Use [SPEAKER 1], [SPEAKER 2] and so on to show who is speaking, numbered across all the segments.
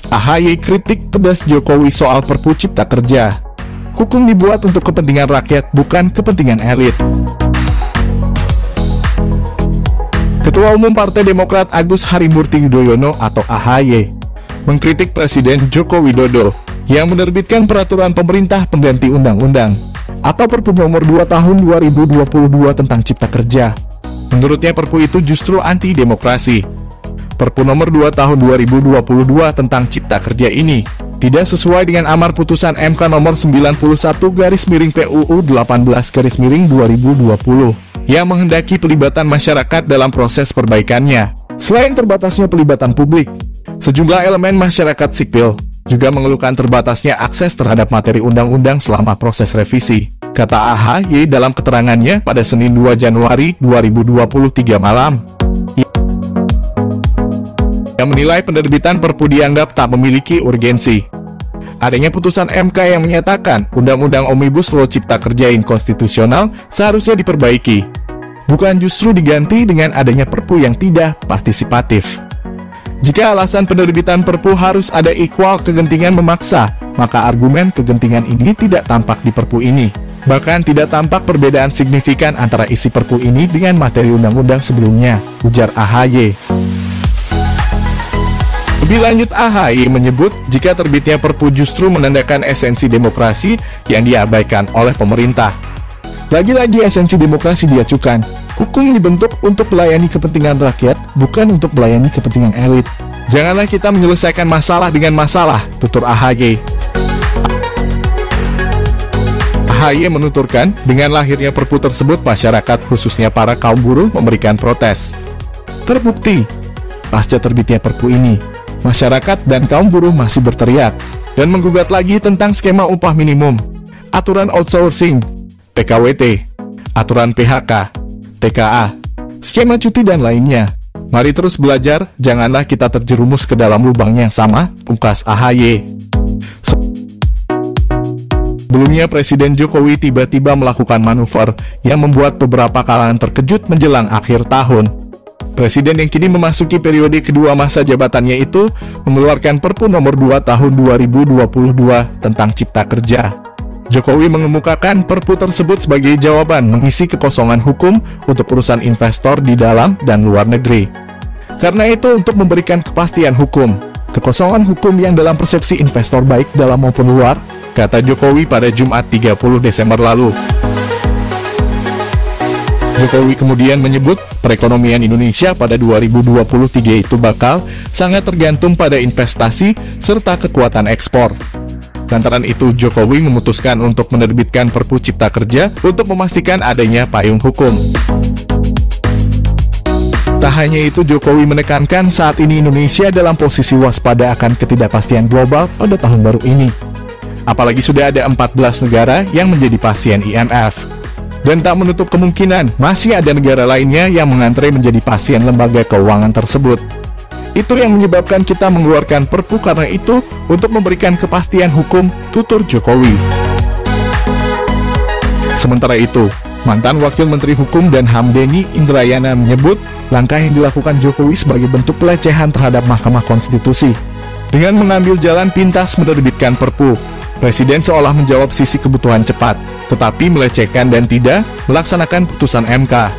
[SPEAKER 1] AHY kritik pedas Jokowi soal Perpu Cipta Kerja. Hukum dibuat untuk kepentingan rakyat, bukan kepentingan elit. Ketua Umum Partai Demokrat Agus Harimurti Yudhoyono atau AHY mengkritik Presiden Joko Widodo yang menerbitkan peraturan pemerintah pengganti undang-undang atau Perpu nomor 2 tahun 2022 tentang Cipta Kerja. Menurutnya Perpu itu justru anti-demokrasi. Perpu nomor 2 tahun 2022 tentang Cipta Kerja ini tidak sesuai dengan amar putusan MK nomor 91/PUU 18/2020 yang menghendaki pelibatan masyarakat dalam proses perbaikannya. Selain terbatasnya pelibatan publik, sejumlah elemen masyarakat sipil juga mengeluhkan terbatasnya akses terhadap materi undang-undang selama proses revisi, kata AHY dalam keterangannya pada Senin 2 Januari 2023 malam. Yang menilai penerbitan Perpu dianggap tak memiliki urgensi. Adanya putusan MK yang menyatakan Undang-Undang Omnibus Law Cipta Kerja inkonstitusional seharusnya diperbaiki, bukan justru diganti dengan adanya Perpu yang tidak partisipatif. Jika alasan penerbitan Perpu harus ada ikhwal kegentingan memaksa, maka argumen kegentingan ini tidak tampak di Perpu ini. Bahkan tidak tampak perbedaan signifikan antara isi Perpu ini dengan materi undang-undang sebelumnya, ujar AHY. Lebih lanjut, AHY menyebut jika terbitnya Perpu justru menandakan esensi demokrasi yang diabaikan oleh pemerintah. Lagi-lagi esensi demokrasi diacukan. Hukum dibentuk untuk melayani kepentingan rakyat, bukan untuk melayani kepentingan elit. Janganlah kita menyelesaikan masalah dengan masalah, tutur AHY. AHY menuturkan, dengan lahirnya Perpu tersebut, masyarakat khususnya para kaum buruh memberikan protes. Terbukti, pasca terbitnya Perpu ini, masyarakat dan kaum buruh masih berteriak dan menggugat lagi tentang skema upah minimum, aturan outsourcing, PKWT, aturan PHK, TKA, skema cuti dan lainnya. Mari terus belajar, janganlah kita terjerumus ke dalam lubang yang sama, pungkas AHY. Sebelumnya Presiden Jokowi tiba-tiba melakukan manuver yang membuat beberapa kalangan terkejut menjelang akhir tahun. Presiden yang kini memasuki periode kedua masa jabatannya itu mengeluarkan Perpu nomor 2 tahun 2022 tentang Cipta Kerja. Jokowi mengemukakan Perpu tersebut sebagai jawaban mengisi kekosongan hukum untuk urusan investor di dalam dan luar negeri. Karena itu, untuk memberikan kepastian hukum, kekosongan hukum yang dalam persepsi investor baik dalam maupun luar, kata Jokowi pada Jumat 30 Desember lalu. Jokowi kemudian menyebut perekonomian Indonesia pada 2023 itu bakal sangat tergantung pada investasi serta kekuatan ekspor. Lantaran itu, Jokowi memutuskan untuk menerbitkan Perpu Cipta Kerja untuk memastikan adanya payung hukum. Tak hanya itu, Jokowi menekankan saat ini Indonesia dalam posisi waspada akan ketidakpastian global pada tahun baru ini. Apalagi sudah ada 14 negara yang menjadi pasien IMF. Dan tak menutup kemungkinan masih ada negara lainnya yang mengantre menjadi pasien lembaga keuangan tersebut. Itu yang menyebabkan kita mengeluarkan Perpu karena itu, untuk memberikan kepastian hukum, tutur Jokowi. Sementara itu, mantan Wakil Menteri Hukum dan HAM Denny Indrayana menyebut langkah yang dilakukan Jokowi sebagai bentuk pelecehan terhadap Mahkamah Konstitusi. Dengan mengambil jalan pintas menerbitkan Perpu, Presiden seolah menjawab sisi kebutuhan cepat, tetapi melecehkan dan tidak melaksanakan putusan MK,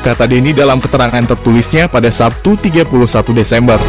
[SPEAKER 1] kata Denny dalam keterangan tertulisnya pada Sabtu 31 Desember.